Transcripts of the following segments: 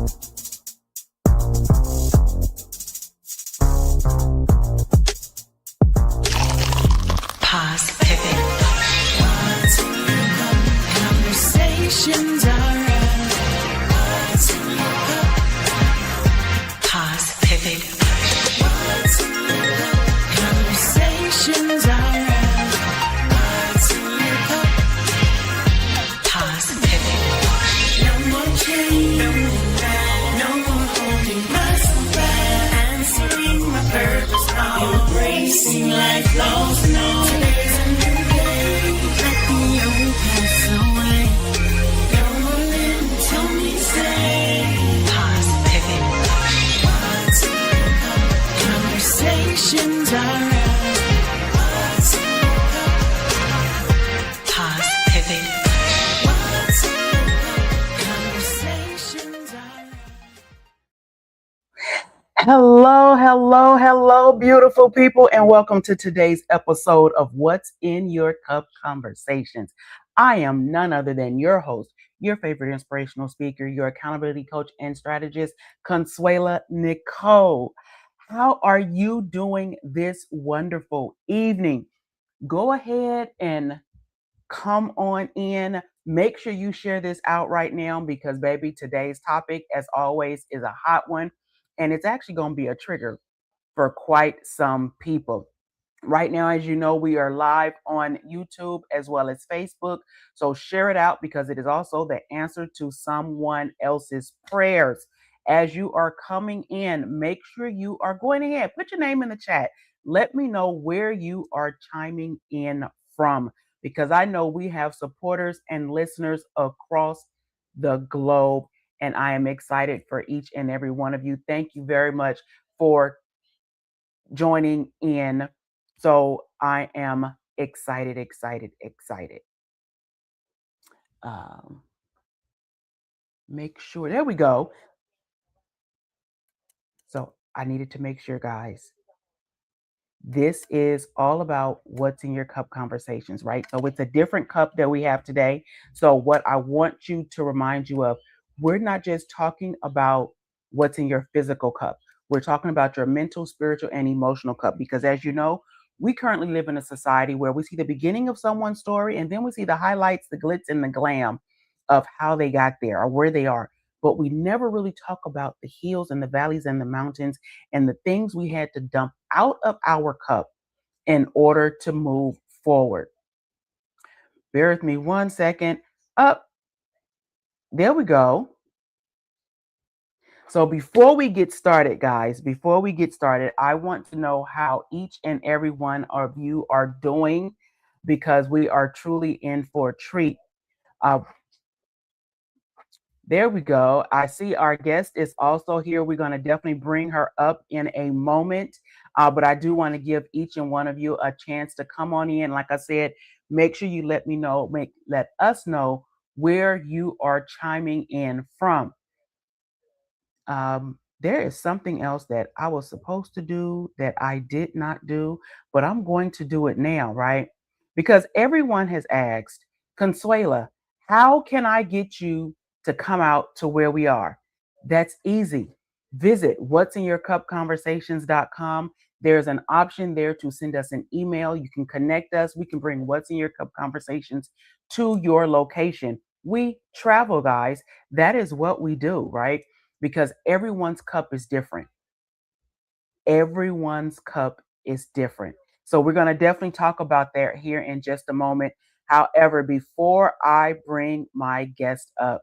Pause, pivot. Conversations are pause, pivot. Conversations are pause, pivot. No more change, no more holding myself back. Answering my purpose, embracing life lost and all. Today's a new day. Let the old pass away. No more living till me say. Pause, pivot. Conversations are pause, pivot. Conversations are Hello, beautiful people, and welcome to today's episode of What's in Your Cup Conversations. I am none other than your host, your favorite inspirational speaker, your accountability coach and strategist, Consuela Nicole. How are you doing this wonderful evening? Go ahead and come on in. Make sure you share this out right now because, baby, today's topic, as always, is a hot one. And it's actually going to be a trigger for quite some people. Right now, as you know, we are live on YouTube as well as Facebook. So share it out because it is also the answer to someone else's prayers. As you are coming in, make sure you are going ahead. Put your name in the chat. Let me know where you are chiming in from because I know we have supporters and listeners across the globe. And I am excited for each and every one of you. Thank you very much for joining in. So I am excited. Make sure, there we go. So I needed to make sure, guys, this is all about what's in your cup conversations, right? So it's a different cup that we have today. So what I want you to remind you of, we're not just talking about what's in your physical cup. We're talking about your mental, spiritual, and emotional cup. Because as you know, we currently live in a society where we see the beginning of someone's story and then we see the highlights, the glitz, and the glam of how they got there or where they are. But we never really talk about the hills and the valleys and the mountains and the things we had to dump out of our cup in order to move forward. Bear with me 1 second. Up. There we go. So before we get started, guys, I want to know how each and every one of you are doing because we are truly in for a treat. There we go. I see our guest is also here. We're going to definitely bring her up in a moment. But I do want to give each and one of you a chance to come on in. Like I said, make sure you let us know where you are chiming in from. There is something else that I was supposed to do that I did not do, but I'm going to do it now, right? Because everyone has asked, Consuela, how can I get you to come out to where we are? That's easy. Visit what'sinyourcupconversations.com. There's an option there to send us an email. You can connect us. We can bring What's in Your Cup Conversations to your location. We travel, guys. That is what we do, right? Because everyone's cup is different. Everyone's cup is different. So we're going to definitely talk about that here in just a moment. However, before I bring my guest up,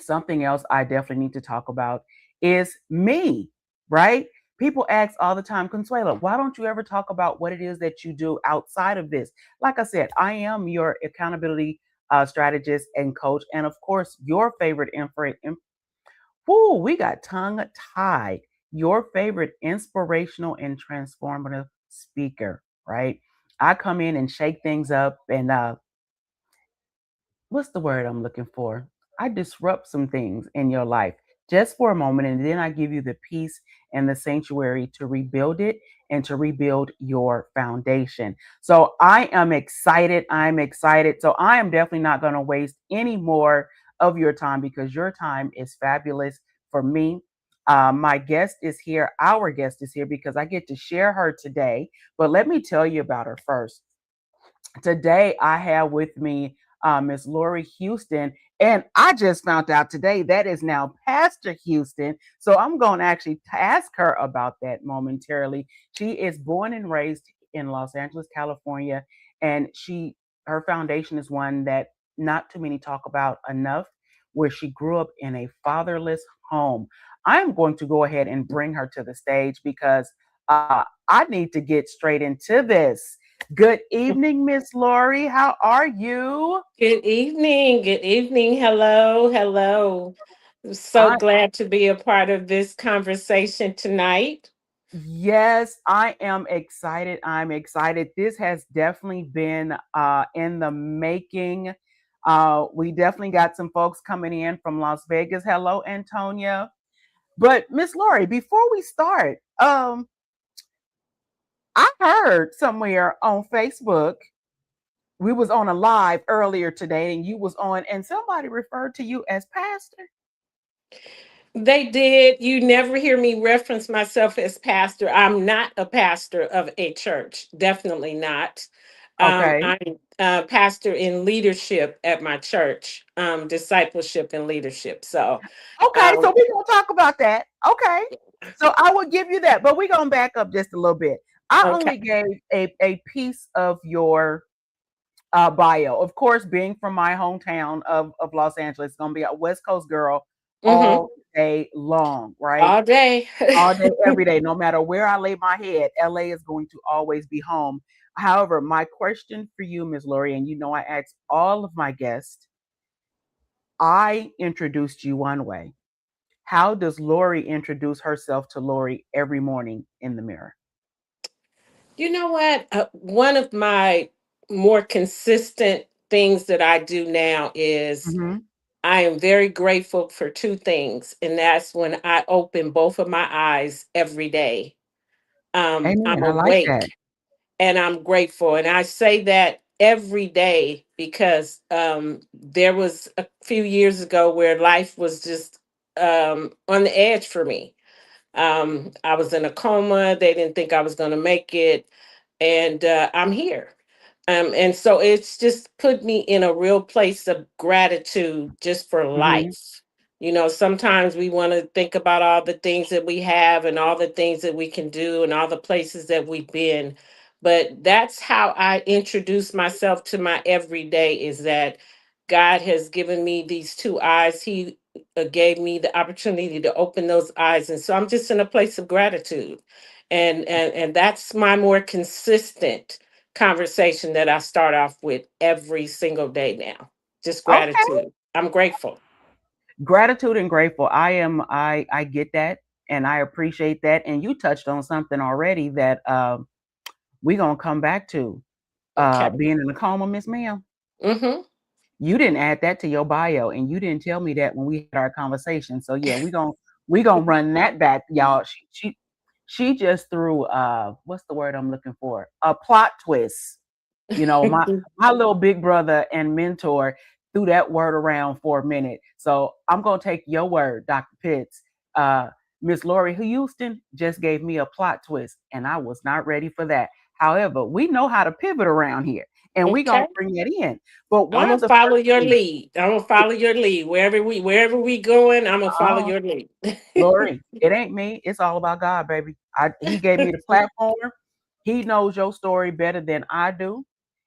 something else I definitely need to talk about is me, right? People ask all the time, Consuela, why don't you ever talk about what it is that you do outside of this? Like I said, I am your accountability strategist and coach. And of course, your favorite we got tongue tied. Your favorite inspirational and transformative speaker, right? I come in and shake things up and what's the word I'm looking for? I disrupt some things in your life just for a moment, and then I give you the peace and the sanctuary to rebuild it and to rebuild your foundation. So I am excited. So I am definitely not going to waste any more of your time because your time is fabulous, for me. My guest is here. Our guest is here because I get to share her today. But let me tell you about her first. Today I have with me Miss Lori Houston, and I just found out today that is now Pastor Houston. So I'm going to actually ask her about that momentarily. She is born and raised in Los Angeles, California, and her foundation is one that not too many talk about enough, where she grew up in a fatherless home. I'm going to go ahead and bring her to the stage because I need to get straight into this. Good evening, Miss Lori. How are you? Good evening. Good evening. Hello. Hello. I'm so I glad to be a part of this conversation tonight. Yes, I am excited. I'm excited. This has definitely been in the making. We definitely got some folks coming in from Las Vegas. Hello, Antonia. But Miss Lori, before we start, I heard somewhere on Facebook we was on a live earlier today, and you was on, and somebody referred to you as pastor. They did. You never hear me reference myself as pastor. I'm not a pastor of a church. Definitely not. Okay. I'm a pastor in leadership at my church, discipleship and leadership. So, Okay, um, so we're gonna talk about that. Okay. So I will give you that, but we're gonna back up just a little bit. I only okay. gave a piece of your bio. Of course, being from my hometown of Los Angeles, gonna be a West Coast girl Mm-hmm. all day long, right? All day. All day, every day, no matter where I lay my head, LA is going to always be home. However, my question for you, Ms. Lori, and you know I ask all of my guests, I introduced you one way. How does Lori introduce herself to Lori every morning in the mirror? You know what? One of my more consistent things that I do now is Hmm. I am very grateful for two things. And that's when I open both of my eyes every day. I'm Amen. I like that. awake and I'm grateful. And I say that every day because there was a few years ago where life was just on the edge for me. I was in a coma. They didn't think I was going to make it. And I'm here. And so it's just put me in a real place of gratitude just for Hmm. life. You know, sometimes we want to think about all the things that we have and all the things that we can do and all the places that we've been. But that's how I introduce myself to my everyday is that God has given me these two eyes. He gave me the opportunity to open those eyes. And so I'm just in a place of gratitude. And that's my more consistent conversation that I start off with every single day now. Just Okay. gratitude. I'm grateful. Gratitude and grateful. I get that and I appreciate that. And you touched on something already that we're gonna come back to. Okay. Being in a coma, Miss Ma'am. Mm-hmm. You didn't add that to your bio, and you didn't tell me that when we had our conversation. So yeah, we gonna run that back, y'all. She just threw what's the word I'm looking for? A plot twist. You know, my little big brother and mentor threw that word around for a minute. So I'm gonna take your word, Dr. Pitts. Uh, Miss Lori Houston just gave me a plot twist, and I was not ready for that. However, we know how to pivot around here, and we're gonna Okay. bring that in. But I'm one of gonna the follow first your things, lead. I'm gonna follow your lead. Wherever we going, I'm gonna follow oh, your lead. Lori, it ain't me. It's all about God, baby. He gave me the platform. He knows your story better than I do,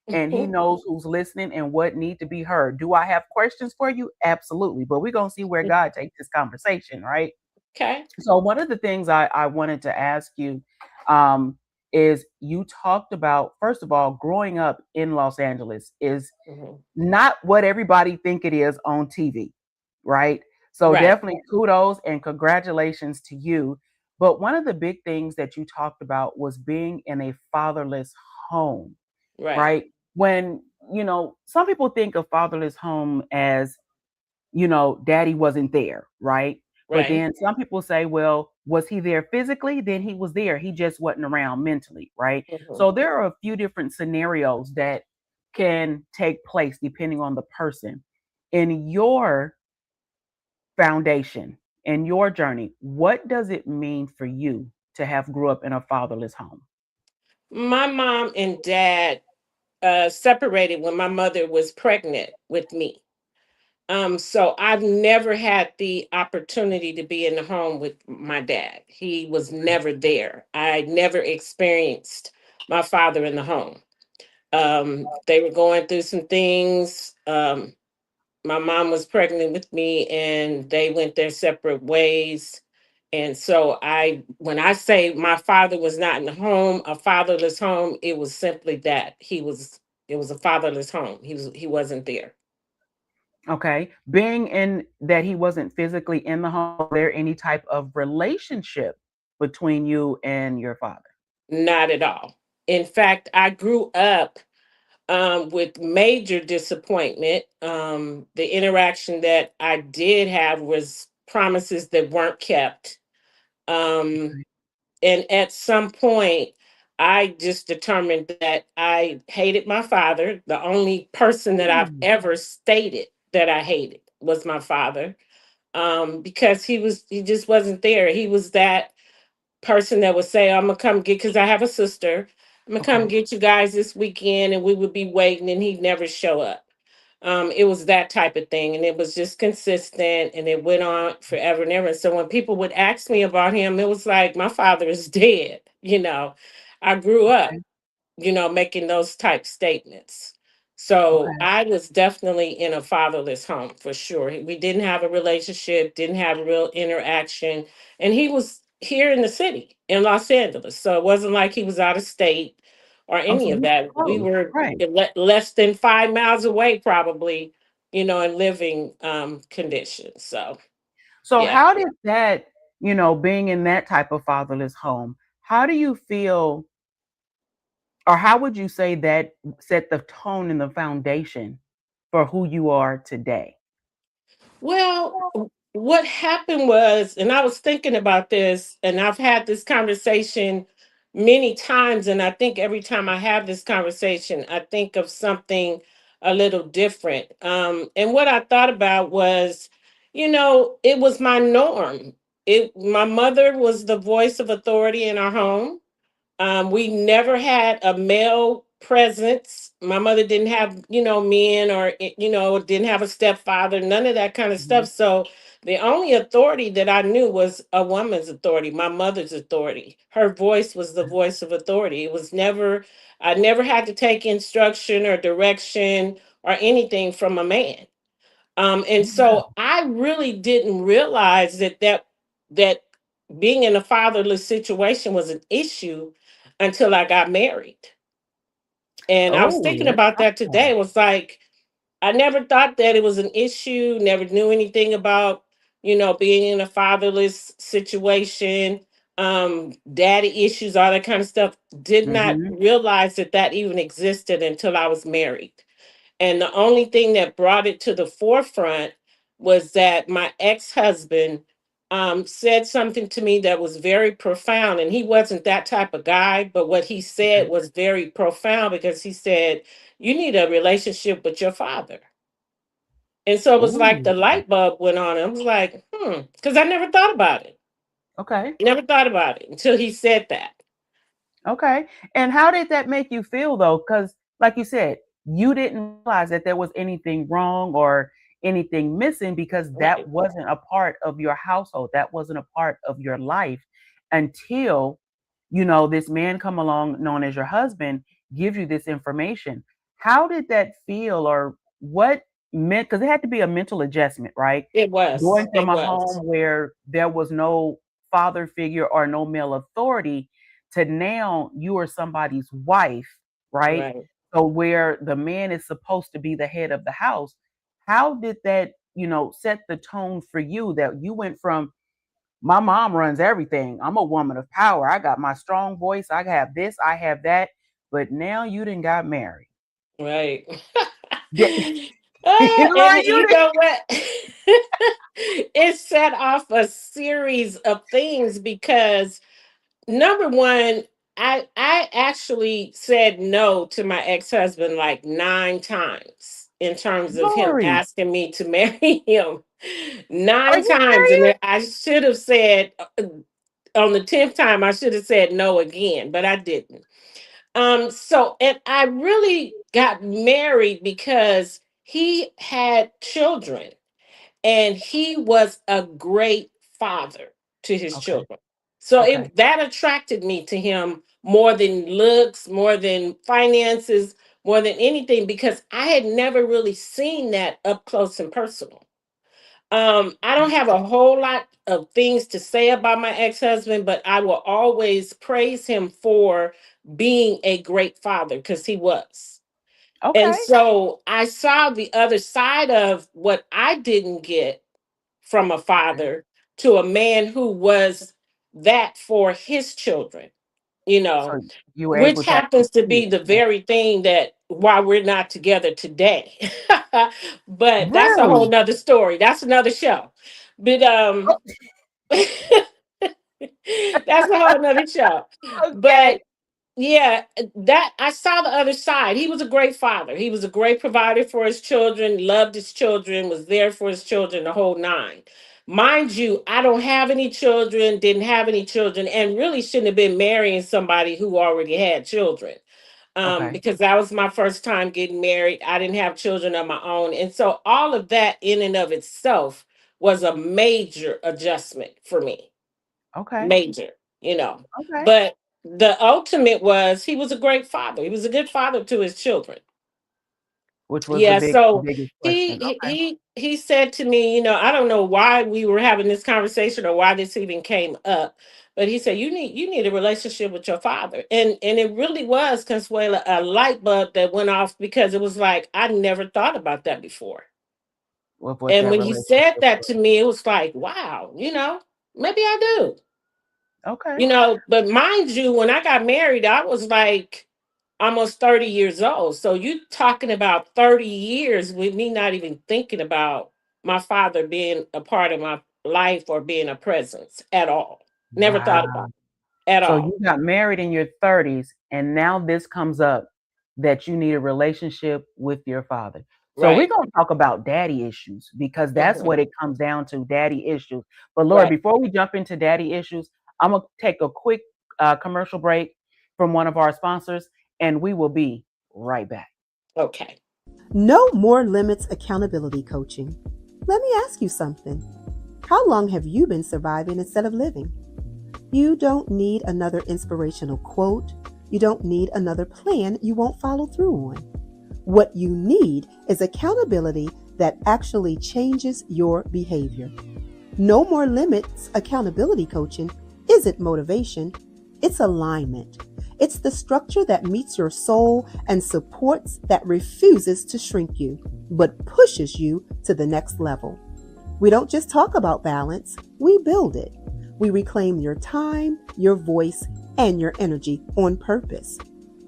and he knows who's listening and what need to be heard. Do I have questions for you? Absolutely. But we're gonna see where God takes this conversation, right? Okay. So one of the things I wanted to ask you um, is you talked about, first of all, growing up in Los Angeles is Mhm. not what everybody think it is on TV, right? So Right. definitely kudos and congratulations to you. But one of the big things that you talked about was being in a fatherless home, Right. right? When, some people think of fatherless home as, daddy wasn't there, right? But Right. then some people say, well, was he there physically? Then he was there. He just wasn't around mentally, right? Mhm. So there are a few different scenarios that can take place depending on the person. In your foundation, in your journey, what does it mean for you to have grew up in a fatherless home? My mom and dad separated when my mother was pregnant with me. So I've never had the opportunity to be in the home with my dad. He was never there. I never experienced my father in the home. They were going through some things. My mom was pregnant with me and they went their separate ways. And so when I say my father was not in the home, a fatherless home, it was simply that it was a fatherless home. He wasn't there. Okay. Being in that he wasn't physically in the home, was there any type of relationship between you and your father? Not at all. In fact, I grew up with major disappointment. The interaction that I did have was promises that weren't kept. Um, and at some point, I just determined that I hated my father. The only person that I've Ooh, ever stated that I hated was my father, because he just wasn't there. He was that person that would say, I'm gonna come get, because I have a sister, I'm gonna come okay. get you guys this weekend, and we would be waiting and he'd never show up. It was that type of thing, and it was just consistent, and it went on forever and ever. So when people would ask me about him, it was like, my father is dead. I grew up, Okay. making those type statements. So Okay. I was definitely in a fatherless home for sure. We didn't have a relationship, didn't have a real interaction. And he was here in the city in Los Angeles. So it wasn't like he was out of state or Oh, so any of you that. We close. were Right. less than 5 miles away, probably, in living conditions. So, So yeah. how did that, being in that type of fatherless home, how do you feel, or how would you say that set the tone and the foundation for who you are today? Well, what happened was, and I was thinking about this, and I've had this conversation many times, and I think every time I have this conversation, I think of something a little different. And what I thought about was, it was my norm. My mother was the voice of authority in our home. We never had a male presence. My mother didn't have, men, or, didn't have a stepfather, none of that kind of Mhm. stuff. So the only authority that I knew was a woman's authority, my mother's authority. Her voice was the voice of authority. I never had to take instruction or direction or anything from a man. And so I really didn't realize that being in a fatherless situation was an issue until I got married. And I was Oh, thinking let's about talk that today. about It was like I never thought that it was an issue, never knew anything about, being in a fatherless situation, daddy issues, all that kind of stuff. Did it. not Mhm. realize that even existed until I was married. And the only thing that brought it to the forefront was that my ex husband said something to me that was very profound. And he wasn't that type of guy, but what he said Okay. was very profound because he said, you need a relationship with your father. And so it was like the Ooh, light bulb went on. I was like, because I never thought about it. okay. Never thought about it until he said that. Okay. And how did that make you feel though? Because, like you said, you didn't realize that there was anything wrong or anything missing because that Right. wasn't a part of your household. That wasn't a part of your life until, this man come along known as your husband gives you this information. How did that feel, or what meant, because it had to be a mental adjustment, right? It Going was. from It a was. home where there was no father figure or no male authority to now you are somebody's wife, right? Right. So where the man is supposed to be the head of the house, how did that, set the tone for you that you went from my mom runs everything. I'm a woman of power. I got my strong voice. I have this, I have that. But now you didn't got married. Right. Yeah, And Lord, you you know what? It set off a series of things because number one, I actually said no to my ex-husband like 9 times. in terms of him Lori, asking me to marry him are 9 you times. And serious? then I should have said, on the 10th time, I should have said no again, but I didn't. So, and I really got married because he had children and he was a great father to his Okay. children. So Okay. that attracted me to him more than looks, more than finances, more than anything, because I had never really seen that up close and personal. I don't have a whole lot of things to say about my ex-husband, but I will always praise him for being a great father, because he was. And Okay. so I saw the other side of what I didn't get from a Okay. father, to a man who was that for his children, you know, So you were which able to happens actually to see be it. the Yeah. very thing that why we're not together today. But that's a whole Really? nother story. That's another show. But Oh, that's a whole nother show. okay. But yeah, that I saw the other side. He was a great father. He was a great provider for his children, loved his children, was there for his children, the whole nine. Mind you, I don't have any children, didn't have any children, and really shouldn't have been marrying somebody who already had children. Okay. Because that was my first time getting married. I didn't have children of my own. And so all of that in and of itself was a major adjustment for me. Okay. Major, you know. Okay. But the ultimate was he was a great father. He was a good father to his children. Which was Yeah, the so biggest he question. he Okay. he he said to me, I don't know why we were having this conversation or why this even came up, but he said you need a relationship with your father, and it really was, Consuela, a light bulb that went off, because it was like I never thought about that before, With what and that when he said relationship that was. to me, it was like, wow, maybe I do. Okay. But mind you, when I got married, I was like almost 30 years old. So you talking about 30 years with me not even thinking about my father being a part of my life or being a presence at all. Never thought Wow. about it at So all. you got married in your 30s, and now this comes up that you need a relationship with your father. So we're Right. going to talk about daddy issues because that's Hmm. what it comes down to, daddy issues. But Laura, Right. before we jump into daddy issues, I'm going to take a quick commercial break from one of our sponsors, and we will be right back. Okay. No more limits accountability coaching. Let me ask you something. How long have you been surviving instead of living? You don't need another inspirational quote. You don't need another plan you won't follow through on. What you need is accountability that actually changes your behavior. No more limits accountability coaching isn't motivation, it's alignment. It's the structure that meets your soul and supports that refuses to shrink you, but pushes you to the next level. We don't just talk about balance, we build it. We reclaim your time, your voice, and your energy on purpose.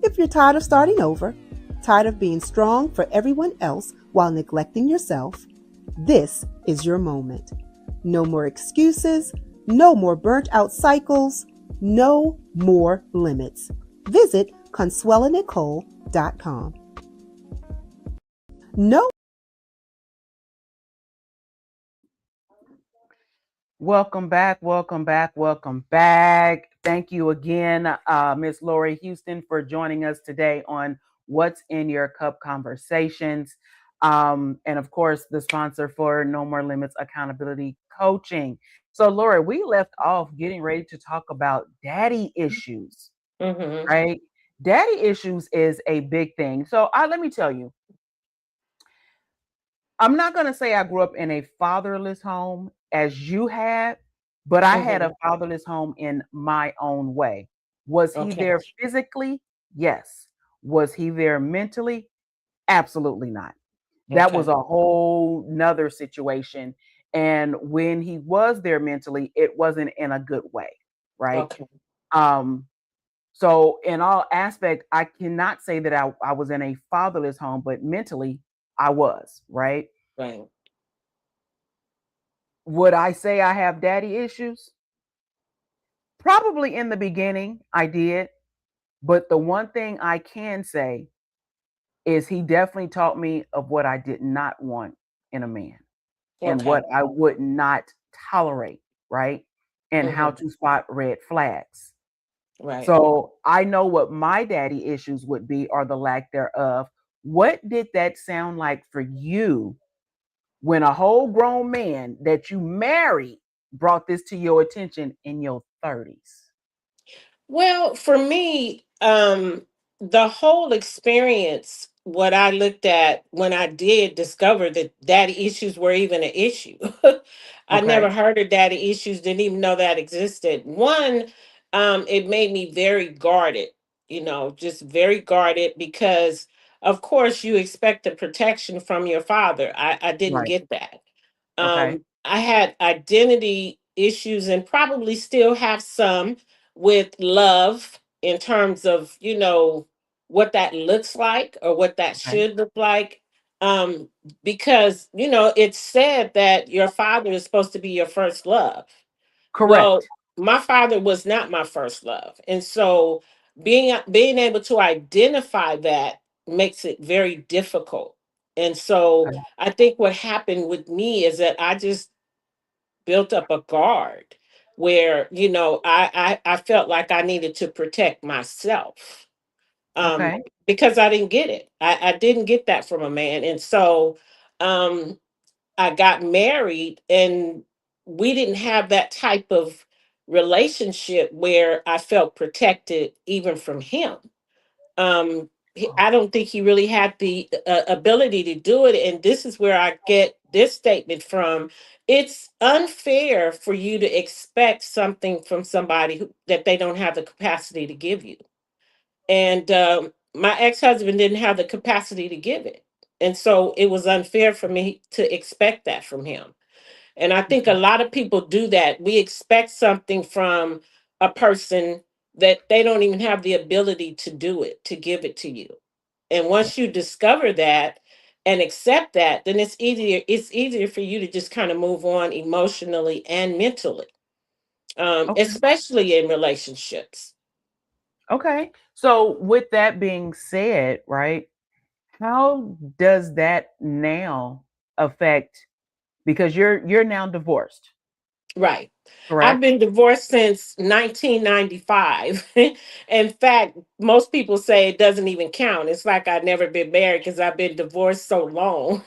If you're tired of starting over, tired of being strong for everyone else while neglecting yourself, this is your moment. No more excuses, no more burnt out cycles, no more limits. Visit ConsuelaNicole.com. No. Welcome back, welcome back, welcome back. Thank you again, Miss Lori Houston, for joining us today on What's in Your Cup Conversations. And of course, the sponsor for No More Limits Accountability Coaching. So, Lori, we left off getting ready to talk about daddy issues, Hmm. right? Daddy issues is a big thing. So, let me tell you, I'm not going to say I grew up in a fatherless home as you had, but I had Hmm. a fatherless home in my own way. Was he Okay. there physically? Yes. Was he there mentally? Absolutely not. That was Okay. a whole nother situation. And when he was there mentally, it wasn't in a good way, right? Okay. Um, so in all aspect, I cannot say that I was in a fatherless home, but mentally I was, right? Right. Would I say I have daddy issues? Probably in the beginning, I did. But the one thing I can say is he definitely taught me of what I did not want in a man and Okay. what I would not tolerate, right? And how Hmm. to spot red flags. Right. So I know what my daddy issues would be or the lack thereof. What did that sound like for you when a whole grown man that you married brought this to your attention in your 30s? Well, for me, the whole experience, what I looked at when I did discover that daddy issues were even an issue. I never Okay. heard of daddy issues, didn't even know that existed. One, it made me very guarded, just very guarded because, of course, you expect the protection from your father. I didn't Right. get that. Okay. I had identity issues and probably still have some with love in terms of, what that looks like or what that Okay. should look like. Um, because, it's said that your father is supposed to be your first love. Well, Correct. my father was not my first love. And so being able to identify that makes it very difficult. And so Okay. I think what happened with me is that I just built up a guard where, I felt like I needed to protect myself. Um Okay. because I didn't get it. I didn't get that from a man. And so um I got married and we didn't have that type of relationship where I felt protected even from him. I don't think he really had the ability to do it. And this is where I get this statement from. It's unfair for you to expect something from somebody that they don't have the capacity to give you. And my ex-husband didn't have the capacity to give it. And so it was unfair for me to expect that from him. And I think a Okay. lot of people do that. We expect something from a person that they don't even have the ability to do it, to give it to you. And once you discover that and accept that, then it's easier for you to just kind of move on emotionally and mentally, Okay. especially in relationships. Okay. So with that being said, right? How does that now affect, because you're now divorced, Right. I've correct? been divorced since 1995. In fact, most people say it doesn't even count. It's like I've never been married because I've been divorced so long.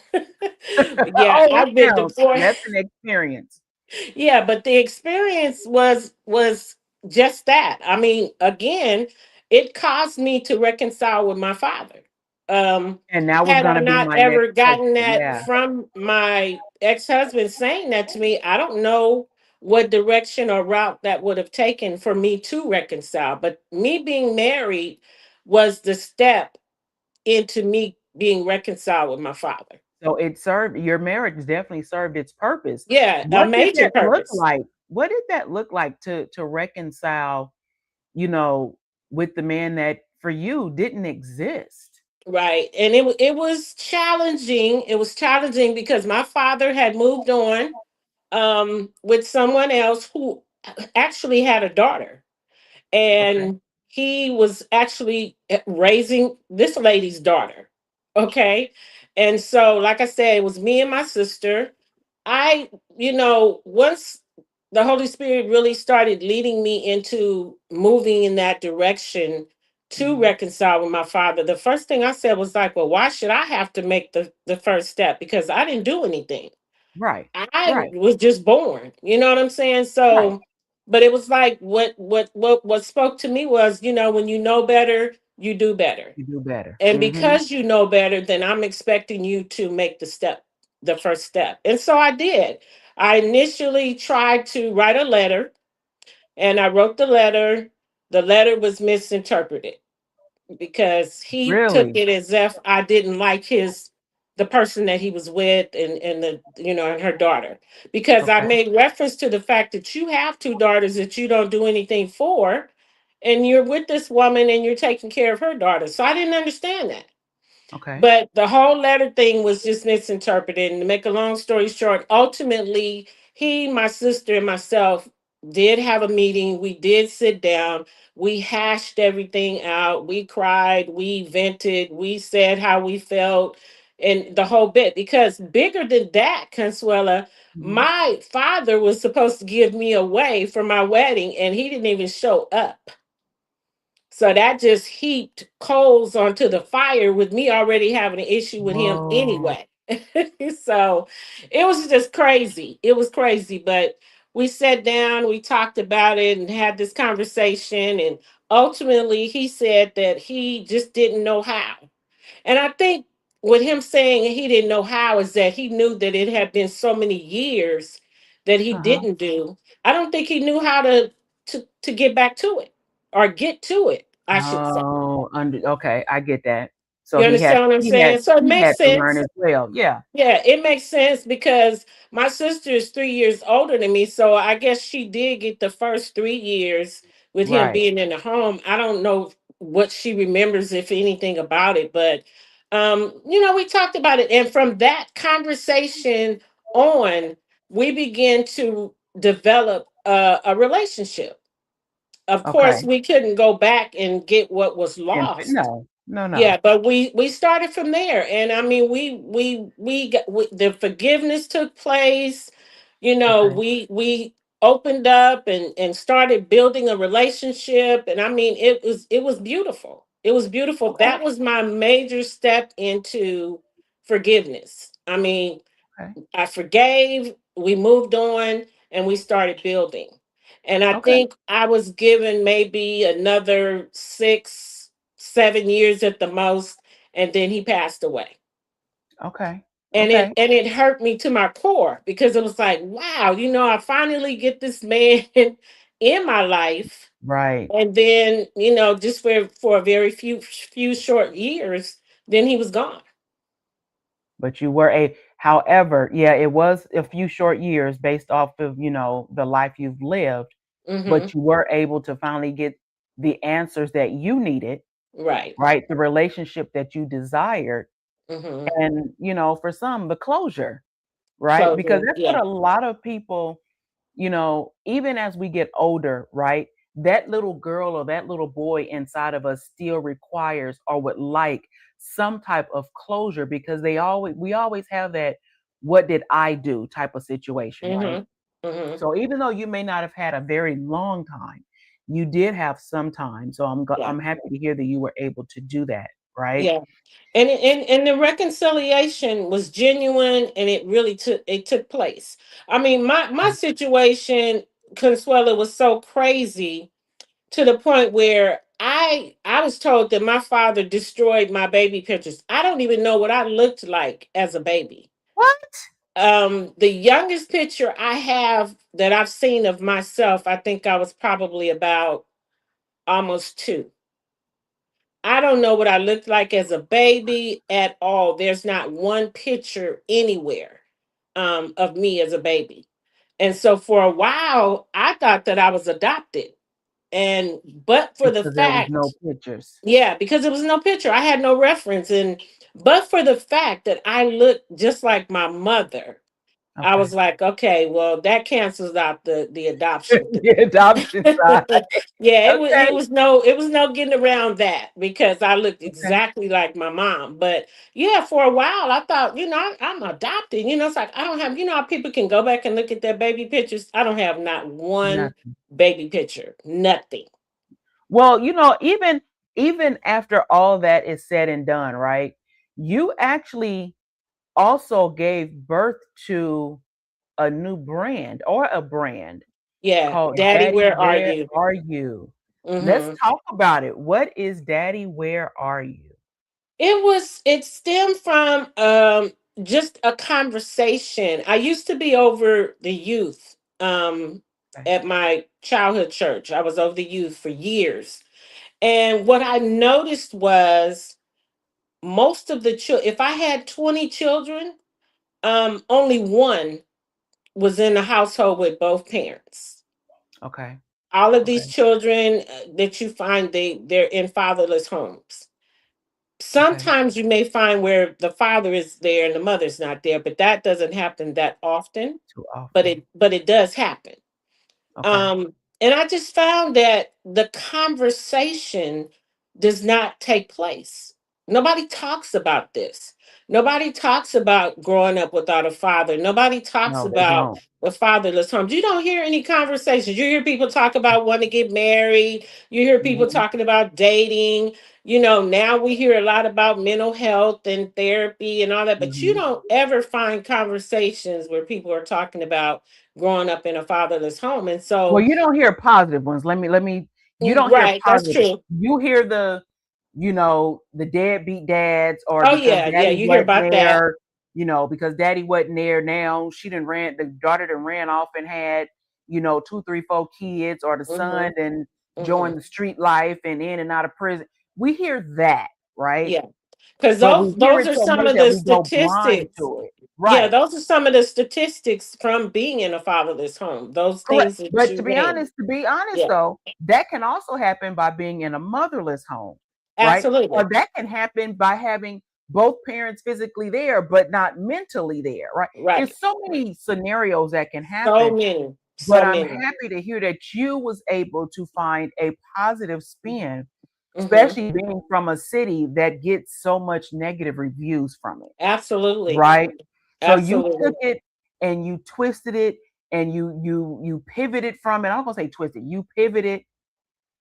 Yeah, Oh, it I've been counts. divorced. That's an experience. Yeah, but the experience was just that. I mean, again, it caused me to reconcile with my father. Um, And that was had I gonna be not my next ever gotten question. that Yeah. from my ex-husband saying that to me, I don't know what direction or route that would have taken for me to reconcile. But me being married was the step into me being reconciled with my father. So it served your marriage definitely served its purpose. Yeah, a What did major that look purpose. like? What did that look like to reconcile, you know, with the man that for you didn't exist? Right. And it was challenging. It was challenging because my father had moved on with someone else who actually had a daughter. Okay. And he was actually raising this lady's daughter. Okay. And so, like I said, it was me and my sister. I, once the Holy Spirit really started leading me into moving in that direction to Mhm. reconcile with my father, the first thing I said was like, well, why should I have to make the first step? Because I didn't do anything. Right. I Right. was just born. You know what I'm saying? Right. So, but it was like what spoke to me was, when you know better, you do better. You do better. And Mhm. because you know better, then I'm expecting you to make the first step. And so I did. I initially tried to write a letter and I wrote the letter. The letter was misinterpreted because he took Really? it as if I didn't like the person that he was with and and her daughter, because I Okay. made reference to the fact that you have two daughters that you don't do anything for, and you're with this woman and you're taking care of her daughter. So I didn't understand that. Okay. But the whole letter thing was just misinterpreted. And to make a long story short, ultimately, he, my sister, and myself did have a meeting. We did sit down. We hashed everything out. We cried. We vented. We said how we felt and the whole bit. Because bigger than that, Consuela, Mhm. my father was supposed to give me away for my wedding and he didn't even show up. So that just heaped coals onto the fire with me already having an issue with him Whoa. anyway. So it was just crazy. It was crazy. But we sat down, we talked about it and had this conversation. And ultimately, he said that he just didn't know how. And I think with him saying he didn't know how is that he knew that it had been so many years that he Uh-huh. didn't do. I don't think he knew how to get back to it or get to it, I should say. Oh, okay, I get that. So You understand what I'm saying? So it he makes had to learn sense. as well. Yeah. Yeah, it makes sense because my sister is 3 years older than me. So I guess she did get the first 3 years with him Right. being in the home. I don't know what she remembers, if anything, about it, but we talked about it. And from that conversation on, we began to develop a relationship. Of course, Okay. we couldn't go back and get what was And lost. no, no, Yeah, no. but we started from there, and I mean, the forgiveness took place. Okay. We opened up and started building a relationship, and I mean, it was beautiful. It was beautiful. Okay. That was my major step into forgiveness. I mean, Okay. I forgave, we moved on, and we started building. And I Okay. think I was given maybe another 6, 7 years at the most, and then he passed away. Okay. And it Okay. and it hurt me to my core because it was like, wow, I finally get this man in my life. Right. And then, just for a very few short years, then he was gone. But you were however, yeah, it was a few short years based off of, the life you've lived, Hmm. but you were able to finally get the answers that you needed, Right. right? The relationship that you desired, Hmm. and, for some, the closure, right? Because Closure. that's what Yeah. a lot of people, even as we get older, right? That little girl or that little boy inside of us still requires or would like some type of closure, because we always have that what did I do type of situation, right? Mhm. Mhm. So even though you may not have had a very long time, you did have some time. So Yeah. I'm happy to hear that you were able to do that, right? Yeah. And the reconciliation was genuine and it took place. I mean, my situation, Consuela, was so crazy to the point where I was told that my father destroyed my baby pictures. I don't even know what I looked like as a baby. What? The youngest picture I have that I've seen of myself, I think I was probably about almost 2. I don't know what I looked like as a baby at all. There's not one picture anywhere of me as a baby. And so for a while, I thought that I was adopted. And but for the Because there was no fact, pictures. yeah, because there was no picture, I had no reference. And but for the fact that I looked just like my mother, I was Okay. like, okay, well, that cancels out the adoption thing. The adoption side. Yeah, Okay. it was no getting around that because I looked Okay. exactly like my mom. But yeah, for a while I thought, I'm adopted. It's like I don't have, how people can go back and look at their baby pictures. I don't have not one Nothing. baby picture, nothing. Well, even after all that is said and done, right? You actually also gave birth to a new brand, or a brand Yeah, called Daddy, Daddy where are Where you? Are You? Let's Hmm. talk about it. What is Daddy Where Are You? It stemmed from just a conversation. I used to be over the youth Okay. at my childhood church. I was over the youth for years. And what I noticed was most of the children, if I had 20 children, only one was in the household with both parents. Okay. All of Okay. these children that you find, they're in fatherless homes. Okay. Sometimes you may find where the father is there and the mother's not there, but that doesn't happen that often. Too But often. it does happen. Okay. And I just found that the conversation does not take place. Nobody talks about this. Nobody talks about growing up without a father. Nobody talks No, they about don't. the fatherless homes. You don't hear any conversations. You hear people talk about wanting to get married. You hear people Mhm. talking about dating. Now we hear a lot about mental health and therapy and all that, but you Mhm. don't ever find conversations where people are talking about growing up in a fatherless home. And Well, so, you don't hear positive ones. Let me, you don't hear right, that's positive. true. You hear the deadbeat dads, or Oh, because yeah, yeah, daddy you hear wasn't about that. there, because daddy wasn't there. Now the daughter done ran off and had, two, three, four kids, or the son Hmm. and Hmm. joined the street life and in and out of prison. We hear that, right? Yeah, because But those we hear those it are so some much of that the we go blind statistics. to it. Yeah, Right. those are some of the statistics from being in a fatherless home. Those Correct. things that But you to be named. honest, to be honest Yeah, though, that can also happen by being in a motherless home, right? Or absolutely. that can happen by having both parents physically there, but not mentally there, right? Right. It's so many scenarios that can So happen. many, But so I'm many. happy to hear that you was able to find a positive spin, Hmm. especially being from a city that gets so much negative reviews from it. Absolutely. Right? So you took Absolutely. it and you twisted it and you pivoted from it. I'm gonna say twisted. You pivoted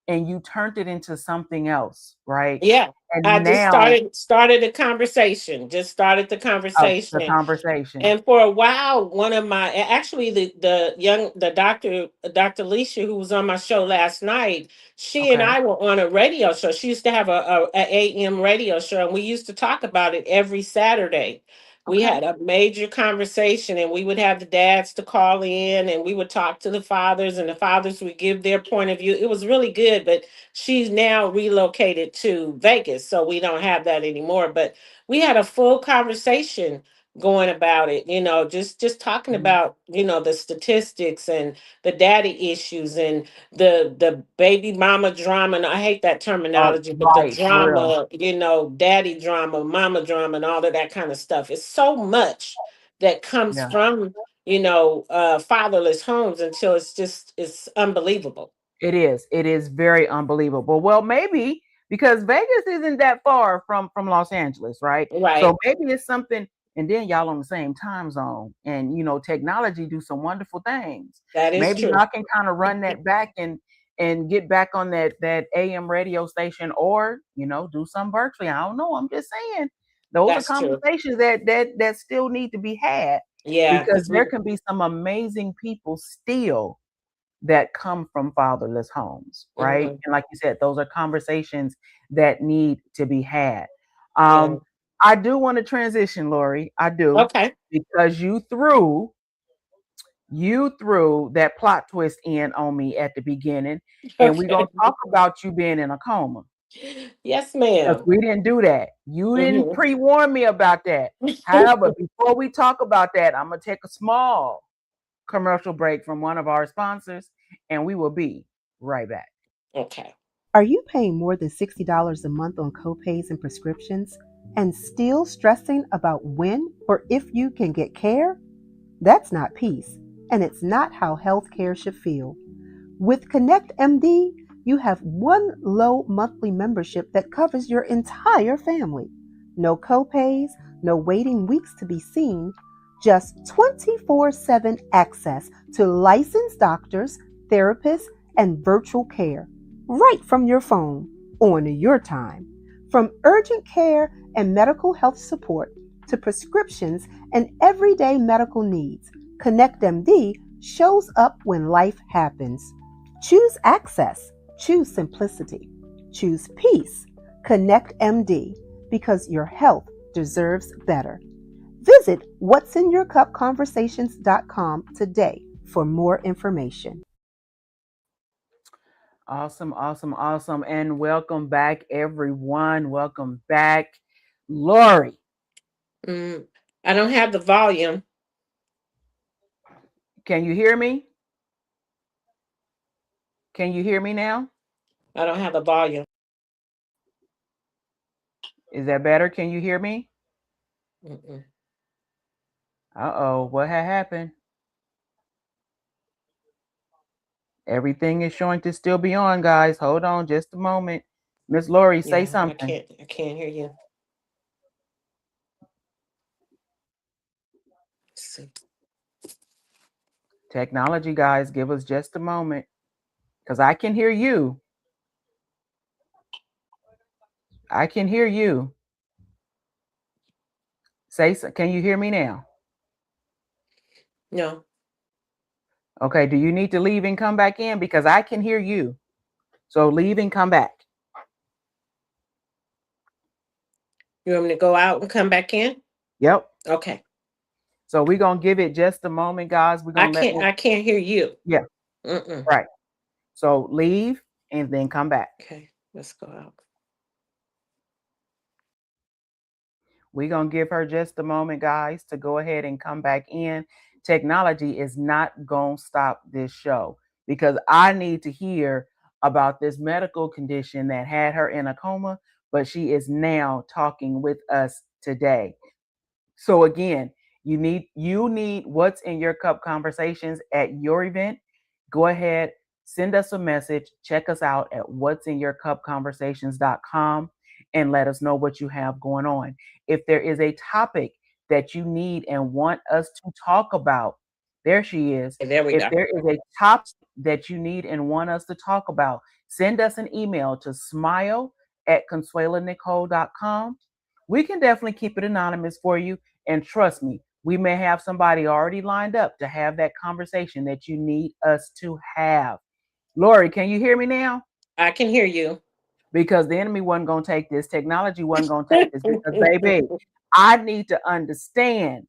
and you turned it into something else, right? Yeah. I And just now started the conversation. Just started the the conversation. conversation. And for a while, one of my actually the Dr. Leisha, who was on my show last night, she and Okay. I were on a radio show. She used to have a AM radio show, and we used to talk about it every Saturday. We Okay. had a major conversation, and we would have the dads to call in, and we would talk to the fathers, and the fathers would give their point of view. It was really good, but she's now relocated to Vegas, so we don't have that anymore. But we had a full conversation going about it, just talking Mhm. about, the statistics and the daddy issues and the baby mama drama. And I hate that Oh, terminology, but the right, for real. drama, daddy drama, mama drama, and all of that kind of stuff. It's so much that comes Yeah. from, fatherless homes until it's unbelievable. It is. It is very unbelievable. Well, maybe because Vegas isn't that far from Los Angeles, right? Right. So maybe it's something. And then y'all on the same time zone, and technology do some wonderful things. That is Maybe true. y'all can kind of run that back and get back on that AM radio station, or do some virtually. I don't know. I'm just saying those are That's true. conversations that still need to be had, Yeah, because because there we can be some amazing people still that come from fatherless homes, right? mhm, And like you said, those are conversations that need to be had. yeah. Um, I do want to transition, Lori. I do, Okay. because you threw that plot twist in on me at the beginning, and we're gonna Okay. talk about you being in a coma. Yes, Because ma'am. we didn't do that. You didn't Hmm. pre-warn me about that. However, before we talk about that, I'm gonna take a small commercial break from one of our sponsors, and we will be right back. Okay. Are you paying more than $60 a month on copays and prescriptions and still stressing about when or if you can get care? That's not peace, and it's not how healthcare should feel. With Connect MD, you have one low monthly membership that covers your entire family. No copays, no waiting weeks to be seen, just 24/7 access to licensed doctors, therapists, and virtual care right from your phone on your time. From urgent care and medical health support to prescriptions and everyday medical needs, ConnectMD shows up when life happens. Choose access, choose simplicity, choose peace. ConnectMD, because your health deserves better. Visit what'sinyourcupconversations.com today for more information. Awesome, awesome, awesome. And welcome back, everyone. Welcome back. Lori, Mm, I don't have the volume. can you hear me? Can you hear me now? I don't have the volume. Is that better? Can you hear me? Mm-mm. Uh-oh, what had happened? Everything is showing to still be on, guys. Hold on just a moment. Miss Lori, say Yeah, something. I can't hear you. So, Technology, guys, give us just a moment. Because I can hear you. I can hear you. Can you hear me now? no, Okay, do you need to leave and come back in? Because I can hear you. So leave and come back. you want me to go out and come back in? Yep. Okay. So we're gonna give it just a moment, guys. We're gonna let I can't hear you. yeah, Mm-mm. right. So leave and then come back. Okay, let's go out. We're gonna give her just a moment, guys, to go ahead and come back in. Technology is not gonna stop this show because I need to hear about this medical condition that had her in a coma, but she is now talking with us today. So again, you need what's in your cup conversations at your event. Go ahead, send us a message, check us out at what'sinyourcupconversations.com and let us know what you have going on. If there is a topic that you need and want us to talk about, there she is. Okay, there we If go. there is a topic that you need and want us to talk about, send us an email to smile@consuelanicole.com. We can definitely keep it anonymous for you. And trust me, we may have somebody already lined up to have that conversation that you need us to have. Lori, can you hear me now? I can hear you. Because the enemy wasn't going to take this, technology wasn't going to take this. Because, baby, I need to understand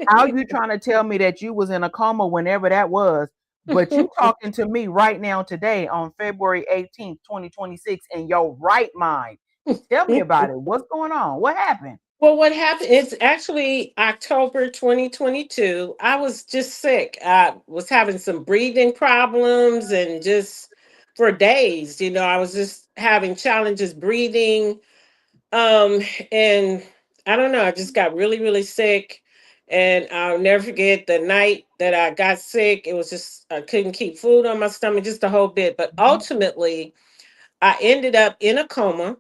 how you trying to tell me that you was in a coma whenever that was, but you talking to me right now today on February 18th, 2026 in your right mind. Tell me about it. What's going on? What happened? Well, what happened? It's actually October 2022. I was just sick. I was having some breathing problems and just for days, I was just having challenges breathing. Um, and I don't know, I just got really, really sick. And I'll never forget the night that I got sick. It was just, I couldn't keep food on my stomach, just a whole bit. But ultimately, I ended up in a coma.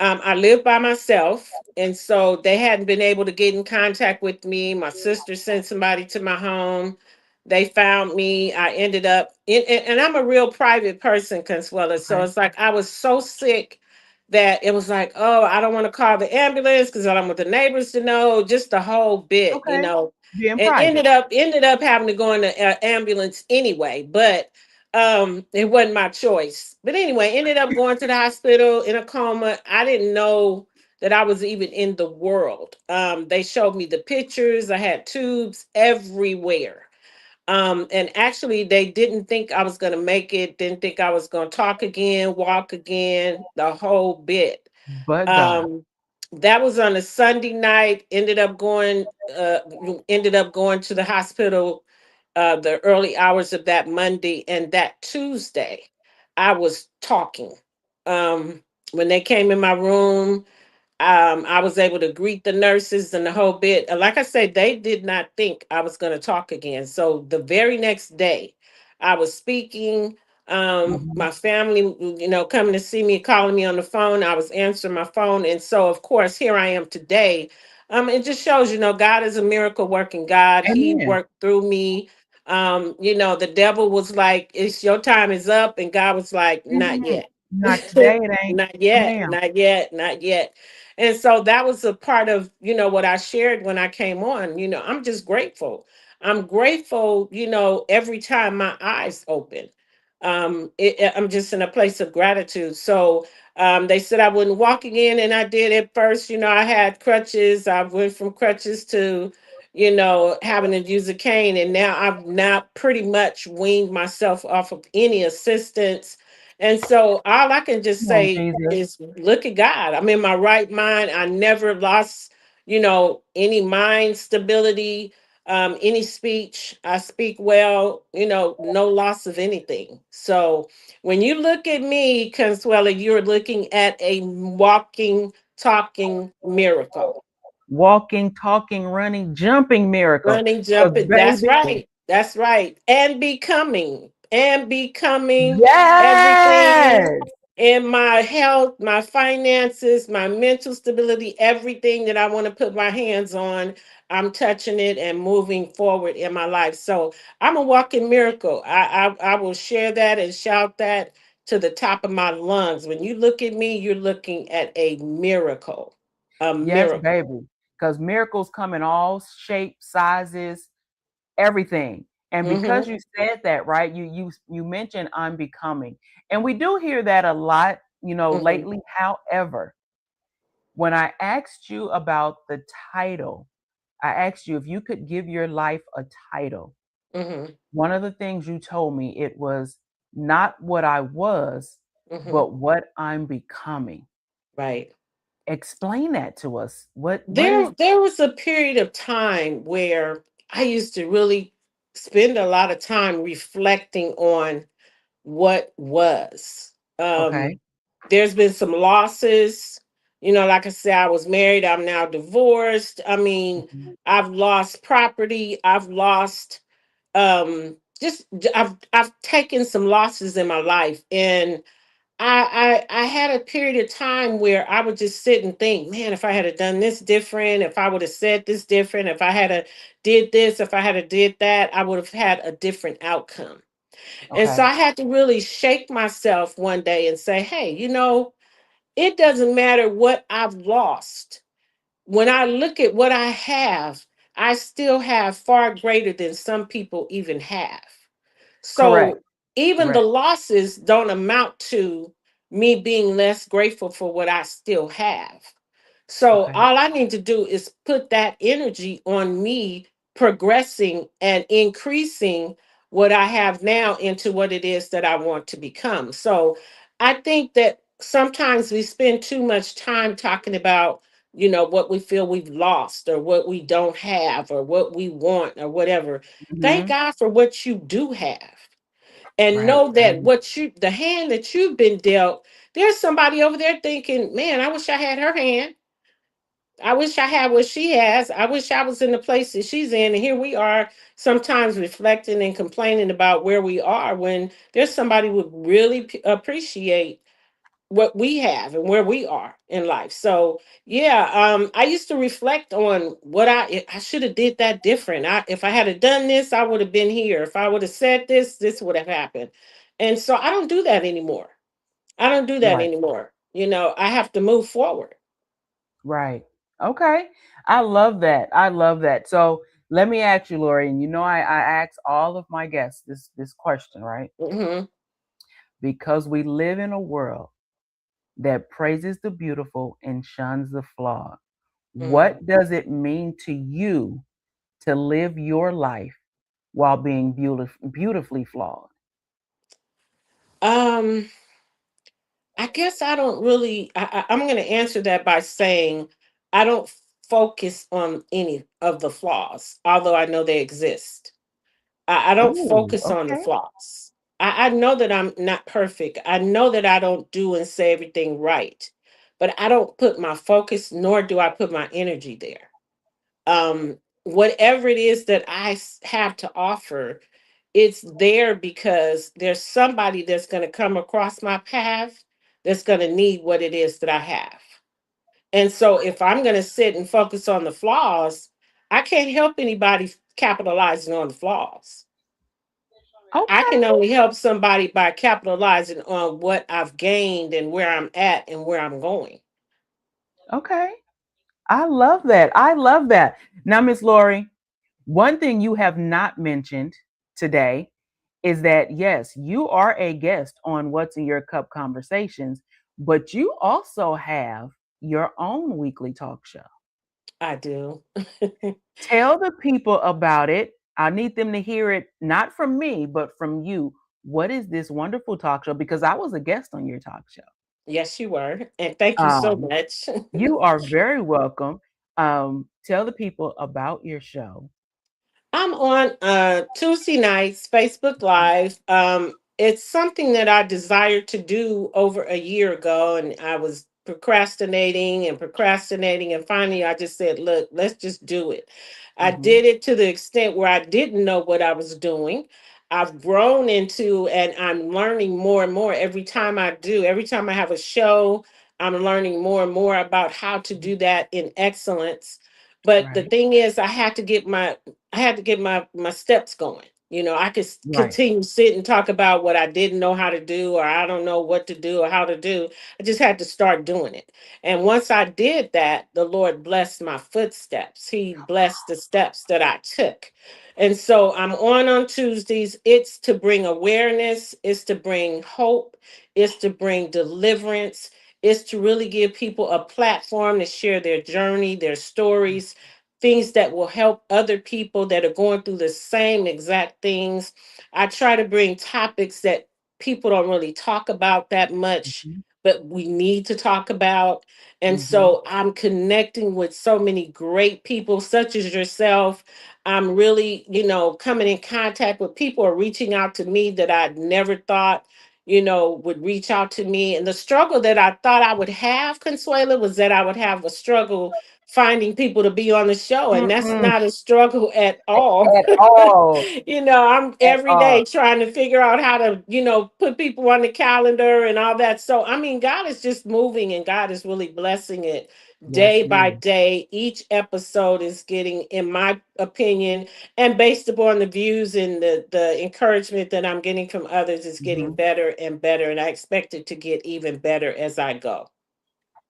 I lived by myself, and so they hadn't been able to get in contact with me. My sister sent somebody to my home. They found me. I ended up in, and I'm a real private person, Consuela. So Okay. it's like I was so sick that it was like, oh, I don't want to call the ambulance because I don't want the neighbors to know. Just the whole bit, Okay. Being and private. ended up having to go in the ambulance anyway. But it wasn't my choice, but anyway, ended up going to the hospital in a coma. I didn't know that I was even in the world. They showed me the pictures. I had tubes everywhere. And actually they didn't think I was going to make it, didn't think I was going to talk again, walk again, the whole bit. But God. um that was on a Sunday night. Uh ended up going to the hospital the early hours of that Monday, and that Tuesday I was talking. When they came in my room, I was able to greet the nurses and the whole bit. Like I said, they did not think I was going to talk again. So the very next day, I was speaking. Mhm. My family, coming to see me, calling me on the phone. I was answering my phone, and so of course, here I am today. It just shows, God is a miracle working God. He Amen. worked through me. The devil was like, "It's your time is up," and God was like, "Not Mhm. yet." Not today, it ain't. Not No, yet, ma'am. not yet, not yet. And so that was a part of, what I shared when I came on. I'm just grateful. I'm grateful, every time my eyes open. I'm just in a place of gratitude. So they said I wasn't walking in, and I did at first. I had crutches. I went from crutches to, having to use a cane. And now I've not pretty much weaned myself off of any assistance. And so all I can just Come on, say Jesus. is look at God. I'm in my right mind. I never lost, any mind stability, any speech. I speak well, no loss of anything. So when you look at me, Consuela, you're looking at a walking, talking miracle. Walking, talking, running, jumping miracle. Running, Because, jumping. That's baby, right. That's right. And becoming. and becoming everything Yes. in my health, my finances, my mental stability, everything that I want to put my hands on, I'm touching it and moving forward in my life. So I'm a walking miracle. I will share that and shout that to the top of my lungs. When you look at me, you're looking at a miracle. A Yes, miracle. baby. Because miracles come in all shapes, sizes, everything. And because Mm-hmm. you said that, right? You mentioned I'm becoming. And we do hear that a lot, Mm-hmm. lately. However, when I asked you about the title, I asked you if you could give your life a title. Mm-hmm. One of the things you told me it was not what I was, Mm-hmm. but what I'm becoming. Right. Explain that to us. What is There was a period of time where I used to really spend a lot of time reflecting on what was. okay? There's been some losses. Like I said, I was married, I'm now divorced. I mean, Mhm. I've lost property, I've lost I've taken some losses in my life, and I had a period of time where I would just sit and think, man, if I had a done this different, if I would have said this different, if I had a did this, if I had a did that, I would have had a different outcome. And so Okay. I had to really shake myself one day and say, hey, it doesn't matter what I've lost. When I look at what I have, I still have far greater than some people even have. Correct. So even the Correct. losses don't amount to me being less grateful for what I still have. So Okay. all I need to do is put that energy on me progressing and increasing what I have now into what it is that I want to become. So I think that sometimes we spend too much time talking about, what we feel we've lost or what we don't have or what we want or whatever. Thank Mhm. God for what you do have. And Right. know that the hand that you've been dealt, there's somebody over there thinking, man, I wish I had her hand. I wish I had what she has. I wish I was in the place that she's in. And here we are, sometimes reflecting and complaining about where we are when there's somebody who would really appreciate what we have and where we are in life. So yeah, I used to reflect on what I should have did that different. If I had have done this, I would have been here. If I would have said this, this would have happened. And so I don't do that anymore. I don't do that Right. anymore. I have to move forward. Right. Okay. I love that. I love that. So let me ask you, Lori, and I ask all of my guests this question, right? Hmm. Because we live in a world that praises the beautiful and shuns the flawed. Hmm. What does it mean to you to live your life while being beautifully flawed? Um, I guess I don't really. I'm going to answer that by saying I don't focus on any of the flaws, although I know they exist. I don't Ooh, focus on the okay. flaws. I know that I'm not perfect. I know that I don't do and say everything right, but I don't put my focus, nor do I put my energy there. Whatever it is that have to offer, it's there because there's somebody that's going to come across my path that's going to need what it is that I have. And so if I'm going to sit and focus on the flaws, I can't help anybody capitalizing on the flaws. I Okay. can only help somebody by capitalizing on what I've gained and where I'm at and where I'm going. Okay. I love that. I love that. Now, Miss Lori, one thing you have not mentioned today is that, yes, you are a guest on What's in Your Cup Conversations, but you also have your own weekly talk show. I do. Tell the people about it. I need them to hear it, not from me, but from you. What is this wonderful talk show? Because I was a guest on your talk show. Yes, you were. And thank you so Um, much. you are very welcome. Tell the people about your show. I'm on Tuesday nights, Facebook Live. It's something that I desired to do over a year ago, and I was procrastinating and procrastinating. And finally, I just said, look, let's just do it. I Hmm. did it to the extent where I didn't know what I was doing. I've grown into, and I'm learning more and more every time I do. Every time I have a show, I'm learning more and more about how to do that in excellence. But the Right. thing is, I had to get my steps going. I could Right. continue sit and talk about what I didn't know how to do, or I don't know what to do or how to do. I just had to start doing it. And once I did that, the Lord blessed my footsteps. He blessed the steps that I took. And so I'm on Tuesdays. It's to bring awareness, it's to bring hope, it's to bring deliverance, it's to really give people a platform to share their journey, their stories, things that will help other people that are going through the same exact things. I try to bring topics that people don't really talk about that much, Mhm. but we need to talk about. And Mhm. so I'm connecting with so many great people, such as yourself. I'm really, coming in contact with people or reaching out to me that I'd never thought, would reach out to me. And the struggle that I thought I would have, Consuela, was that I would have a struggle finding people to be on the show. And that's Mm-mm. not a struggle at all. At all. I'm At every all. day trying to figure out how to, put people on the calendar and all that. So, I mean, God is just moving and God is really blessing it Yes, day he by is. day. Each episode is getting, in my opinion, and based upon the views and the encouragement that I'm getting from others, is getting Mhm. better and better. And I expect it to get even better as I go.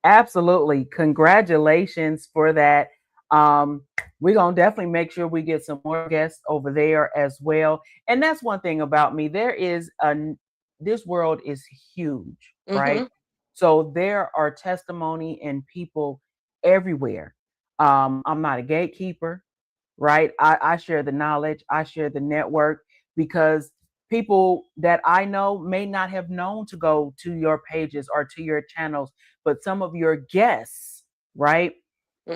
Absolutely. Congratulations for that. Um, we're gonna definitely make sure we get some more guests over there as well. And that's one thing about me. This world is huge, right? Mm-hmm. So there are testimony and people everywhere. I'm not a gatekeeper, right? I share the knowledge, I share the network because people that I know may not have known to go to your pages or to your channels, but some of your guests, right,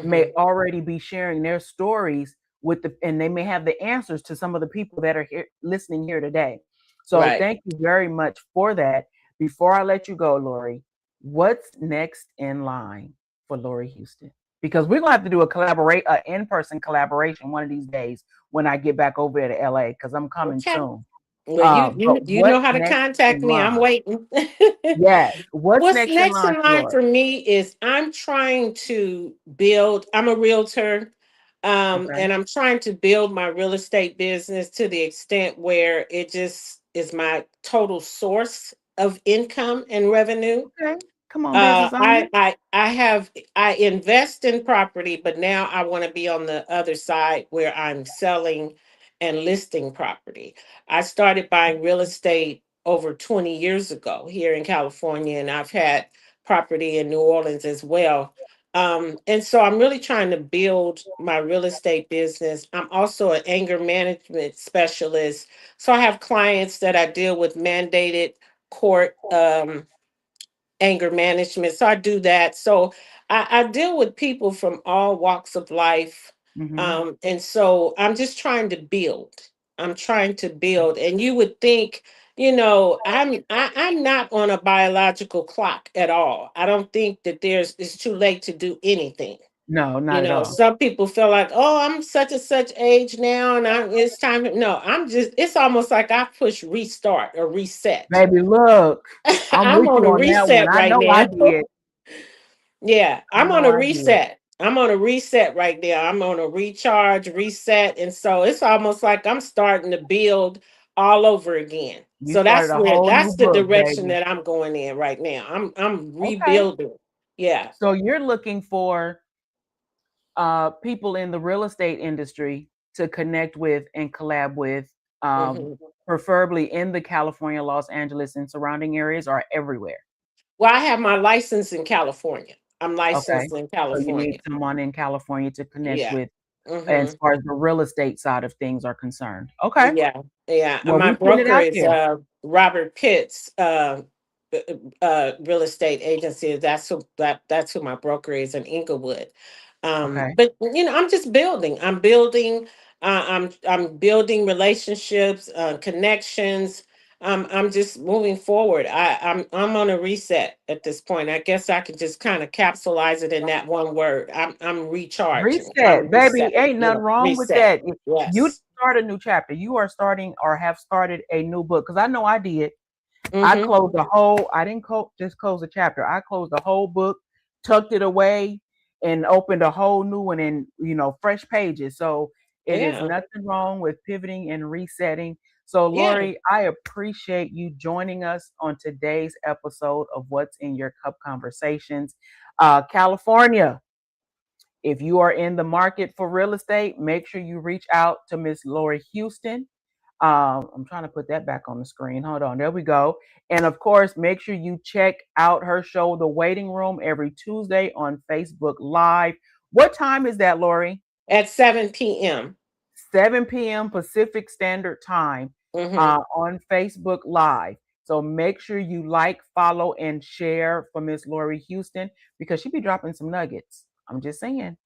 may Mm-hmm. already be sharing their stories and they may have the answers to some of the people that are here listening here today. So Right. thank you very much for that. Before I let you go, Lori, what's next in line for Lori Houston? Because we're gonna have to do a in-person collaboration one of these days when I get back over to LA because I'm coming Okay. soon. Well, But you know what's how to next contact in me. I'm line? waiting. Yes. What's What's next in next line in for line Lori? for me is I'm trying to build. I'm a realtor, Okay. and I'm trying to build my real estate business to the extent where it just is my total source of income and revenue. Okay. Come on, business owner. I invest in property, but now I want to be on the other side where I'm selling and listing property. I started buying real estate over 20 years ago here in California, and I've had property in New Orleans as well. And so I'm really trying to build my real estate business. I'm also an anger management specialist. So I have clients that I deal with mandated court anger management. So I do that. So I deal with people from all walks of life. Mm-hmm. And so I'm just trying to build. I'm trying to build. And you would think, I'm not on a biological clock at all. I don't think that it's too late to do anything. No, not at all. Some people feel like, oh, I'm such and such age now, and it's time. No, it's almost like I push restart or reset. Baby, look, I'm I'm with on you a on that one. reset I right know I now. did. Yeah, I I'm on know a I did. reset. I'm on a reset right now. I'm on a recharge, reset. And so it's almost like I'm starting to build all over again. You So started a whole new that's the book, direction baby. that I'm going in right now. I'm Okay. rebuilding. Yeah. So you're looking for people in the real estate industry to connect with and collab with, um, hmm preferably in the California, Los Angeles, and surrounding areas, or everywhere. Well, I have my license in California. I'm Okay. licensed in So you need California. someone in California to connect Yeah. with as hmm far as the real estate side of things are concerned. Okay. Yeah, yeah. And Well, my we putting it broker out is there. Robert Pitts, real estate agency. That's who my broker is in Inglewood. Okay. But I'm just building. I'm building. I'm building relationships, connections. I'm just moving forward. I'm on a reset at this point. I guess I can just kind of capsulize it in that one word. I'm recharging. Reset, I'm baby. reset. Ain't Yeah, nothing wrong with reset. that. You Yes. start a new chapter. You are starting or have started a new book. Because I know I did. I Mm-hmm. closed the whole, I didn't just close the chapter. I closed the whole book, tucked it away, and opened a whole new one in, fresh pages. So it is Yeah. nothing wrong with pivoting and resetting. So, Yeah. Lori, I appreciate you joining us on today's episode of What's in Your Cup Conversations. California, if you are in the market for real estate, make sure you reach out to Miss Lori Houston. I'm trying to put that back on the screen. Hold on. There we go. And of course, make sure you check out her show, The Waiting Room, every Tuesday on Facebook Live. What time is that, Lori? At 7 p.m. 7 p.m. Pacific Standard Time Mm-hmm. on Facebook Live. So make sure you like, follow, and share for Miss Lori Houston because she be dropping some nuggets. I'm just saying.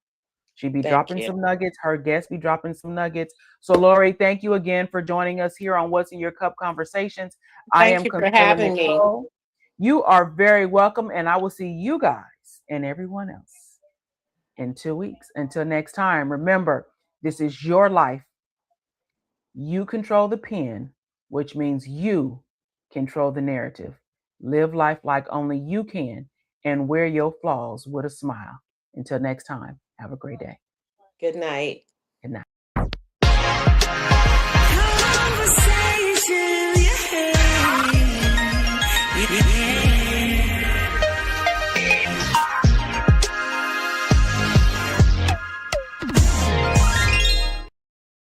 She be Thank dropping you. some nuggets. Her guests be dropping some nuggets. So, Lori, thank you again for joining us here on What's in Your Cup Conversations. I Thank am you for Consuela having me. Nicole. You are very welcome, and I will see you guys and everyone else in 2 weeks. Until next time, remember, this is your life. You control the pen, which means you control the narrative. Live life like only you can and wear your flaws with a smile. Until next time, have a great day. Good night. Good night. Conversation.